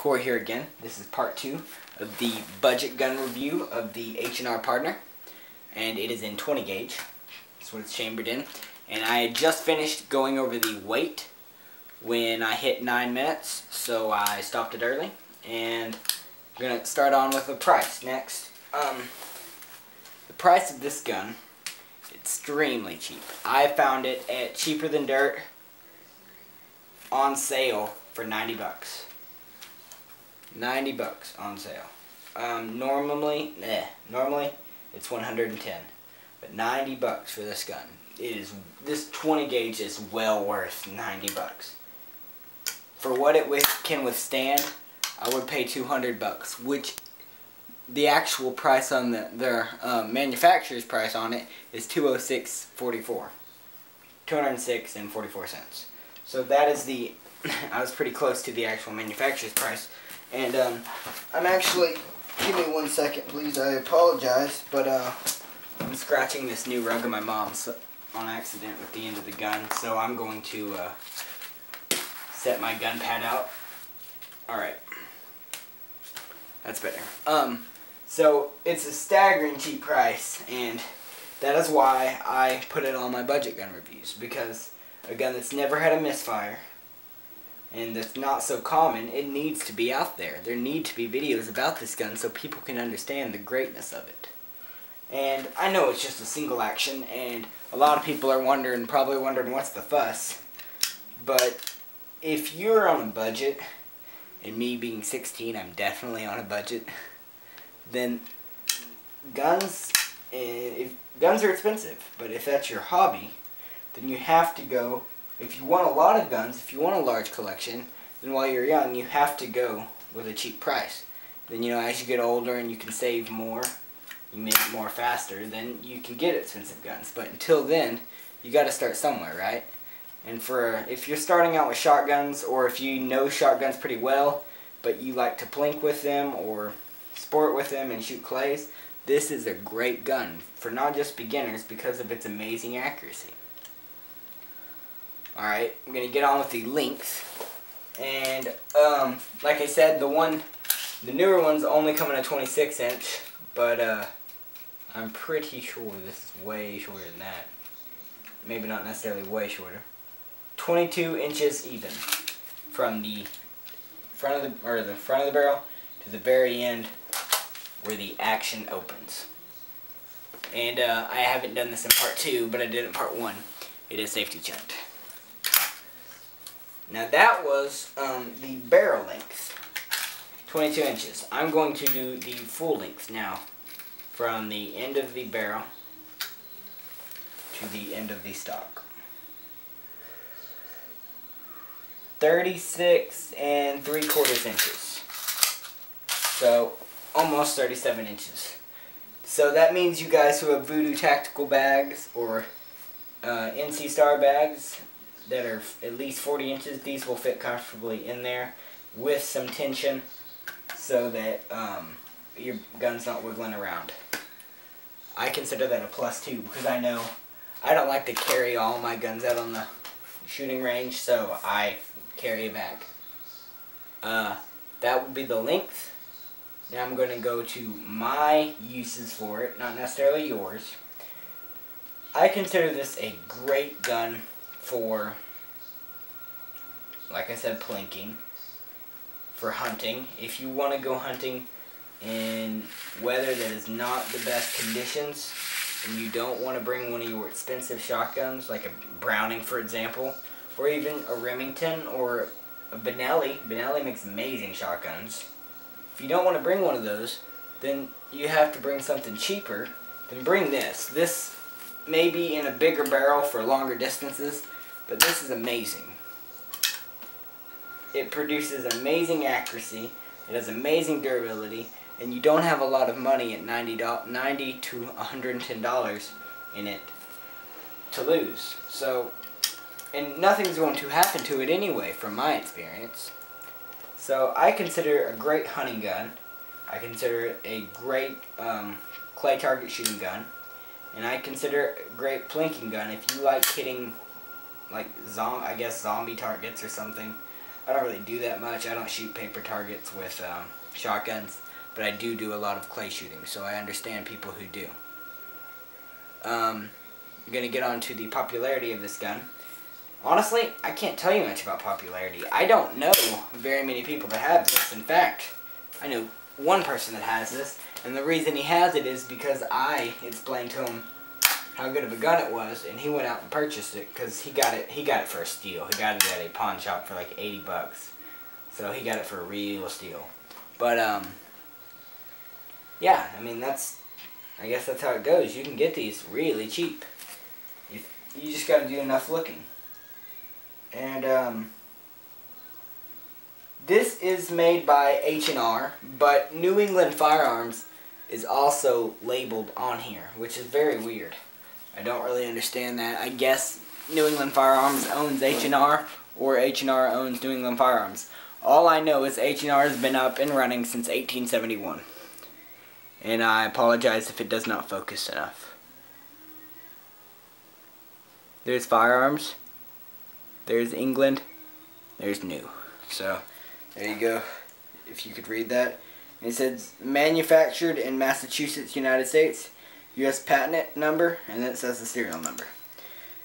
Corey here again. This is part 2 of the budget gun review of the H&R Pardner, and it is in 20 gauge. That's what it's chambered in. And I had just finished going over the weight when I hit 9 minutes, so I stopped it early. And I'm going to start on with the price next. The price of this gun, extremely cheap. I found it at Cheaper Than Dirt on sale for 90 bucks. 90 bucks on sale. Normally it's 110, but 90 bucks for this gun. This 20 gauge is well worth 90 bucks. For what it can withstand, I would pay 200 bucks, which the actual price on their manufacturer's price on it is 206.44. 206 and 44 cents. So that is the I was pretty close to the actual manufacturer's price. And I'm actually, give me 1 second please, I apologize, but I'm scratching this new rug of my mom's on accident with the end of the gun, so I'm going to set my gun pad out. Alright, that's better. So it's a staggering cheap price, and that is why I put it on my budget gun reviews, because a gun that's never had a misfire, and that's not so common, it needs to be out there. There need to be videos about this gun so people can understand the greatness of it. And I know it's just a single action, and a lot of people are probably wondering what's the fuss. But if you're on a budget, and me being 16, I'm definitely on a budget, then guns are expensive. But if that's your hobby, then you have to go. If you want a lot of guns, if you want a large collection, then while you're young, you have to go with a cheap price. Then, you know, as you get older and you can save more, you make more faster, then you can get expensive guns. But until then, you got to start somewhere, right? And if you're starting out with shotguns, or if you know shotguns pretty well, but you like to plink with them or sport with them and shoot clays, this is a great gun for not just beginners because of its amazing accuracy. Alright, I'm going to get on with the length. And, like I said, the newer ones only come in a 26 inch, but, I'm pretty sure this is way shorter than that. Maybe not necessarily way shorter. 22 inches even. From the front of the barrel to the very end where the action opens. And, I haven't done this in part 2, but I did it in part 1. It is safety checked. Now that was the barrel length, 22 inches. I'm going to do the full length now, from the end of the barrel to the end of the stock. 36 3/4 inches. So almost 37 inches. So that means you guys who have Voodoo tactical bags or NC Star bags that are at least 40 inches, these will fit comfortably in there with some tension so that your gun's not wiggling around. I consider that a +2 because I know I don't like to carry all my guns out on the shooting range, so I carry a bag. That would be the length. Now I'm going to go to my uses for it, not necessarily yours. I consider this a great gun for, like I said, plinking, for hunting. If you want to go hunting in weather that is not the best conditions, and you don't want to bring one of your expensive shotguns, like a Browning for example, or even a Remington or a Benelli. Benelli makes amazing shotguns. If you don't want to bring one of those, then you have to bring something cheaper. Then bring this. This may be in a bigger barrel for longer distances, but this is amazing. It produces amazing accuracy, it has amazing durability, and you don't have a lot of money at $90 to $110 in it to lose. So, and nothing's going to happen to it anyway, from my experience. So I consider it a great hunting gun. I consider it a great clay target shooting gun. And I consider it a great plinking gun if you like hitting, like, zombie targets or something. I don't really do that much. I don't shoot paper targets with shotguns, but I do a lot of clay shooting, so I understand people who do. I'm going to get on to the popularity of this gun. Honestly, I can't tell you much about popularity. I don't know very many people that have this. In fact, I know one person that has this, and the reason he has it is because I explained to him how good of a gun it was, and he went out and purchased it because he got it for a steal. He got it at a pawn shop for like 80 bucks. So he got it for a real steal. But yeah, I mean, I guess that's how it goes. You can get these really cheap. You just got to do enough looking. And this is made by H&R, but New England Firearms is also labeled on here, which is very weird. I don't really understand that. I guess New England Firearms owns H&R, or H&R owns New England Firearms. All I know is H&R has been up and running since 1871. And I apologize if it does not focus enough. There's Firearms. There's England. There's New. So, there you go. If you could read that. It says, manufactured in Massachusetts, United States. U.S. patent number. And then it says the serial number.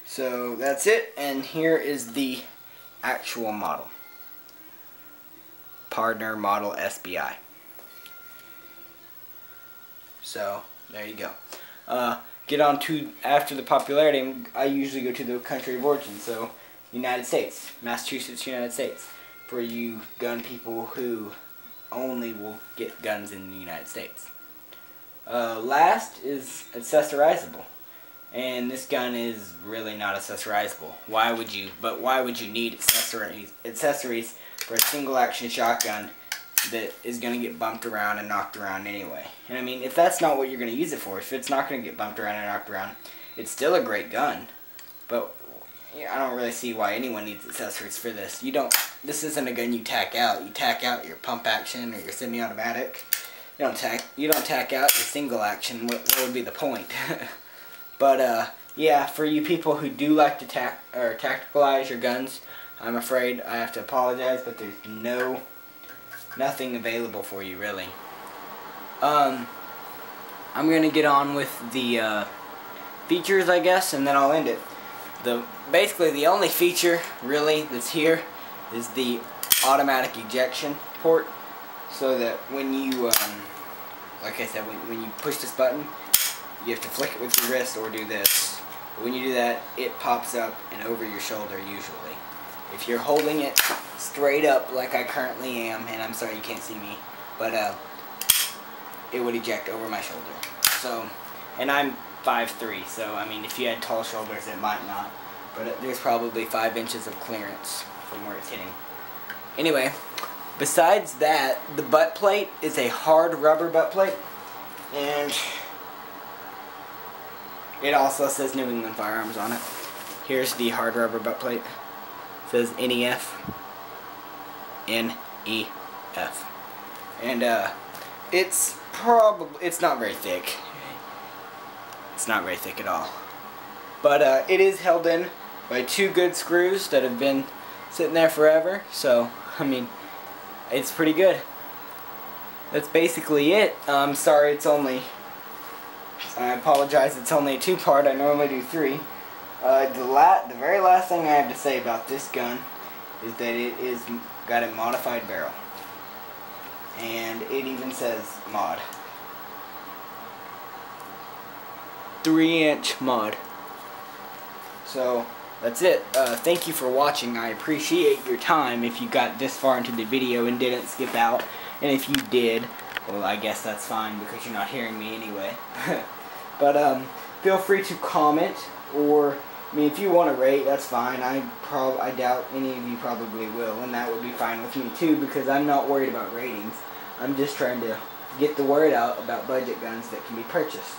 So, that's it. And here is the actual model. Pardner Model SBI. So, there you go. Get on to, after the popularity, I usually go to the country of origin. So, United States. Massachusetts, United States. For you gun people who only will get guns in the United States. Last is accessorizable. And this gun is really not accessorizable. Why would you need accessories for a single action shotgun that is going to get bumped around and knocked around anyway? And I mean, if that's not what you're going to use it for, if it's not going to get bumped around and knocked around, it's still a great gun. But yeah, I don't really see why anyone needs accessories for this. This isn't a gun you tack out. You tack out your pump action or your semi-automatic. You don't tack out your single action. What would be the point? But yeah, for you people who do like to tacticalize your guns, I'm afraid I have to apologize, but there's nothing available for you really. I'm gonna get on with the features, I guess, and then I'll end it. Basically the only feature really that's here is the automatic ejection port, so that when you like I said, when you push this button, you have to flick it with your wrist or do this. When you do that, it pops up and over your shoulder usually. If you're holding it straight up like I currently am, and I'm sorry you can't see me, but it would eject over my shoulder. So, and I'm 5'3", so I mean, if you had tall shoulders, it might not. But there's probably 5 inches of clearance from where it's hitting. Anyway, besides that, the butt plate is a hard rubber butt plate, and it also says New England Firearms on it. Here's the hard rubber butt plate. It says NEF. NEF. And it's not very thick. It's not very thick at all. But it is held in by 2 good screws that have been sitting there forever. So, I mean, it's pretty good. That's basically it. I'm sorry I apologize, it's only a 2-part. I normally do 3. The very last thing I have to say about this gun is that it is got a modified barrel. And it even says mod. 3-inch mod. So, that's it. Thank you for watching. I appreciate your time if you got this far into the video and didn't skip out. And if you did, well, I guess that's fine because you're not hearing me anyway. But feel free to comment, or I mean, if you want to rate, that's fine. I doubt any of you probably will, and that would be fine with me too, because I'm not worried about ratings. I'm just trying to get the word out about budget guns that can be purchased.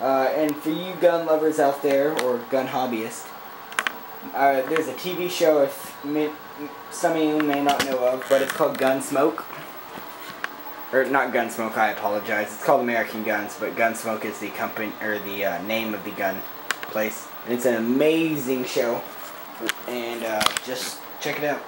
And for you gun lovers out there, or gun hobbyists, there's a TV show if some of you may not know of, but it's called Gunsmoke. Or not Gunsmoke, I apologize. It's called American Guns, but Gunsmoke is the company, or the name of the gun place. And it's an amazing show, and just check it out.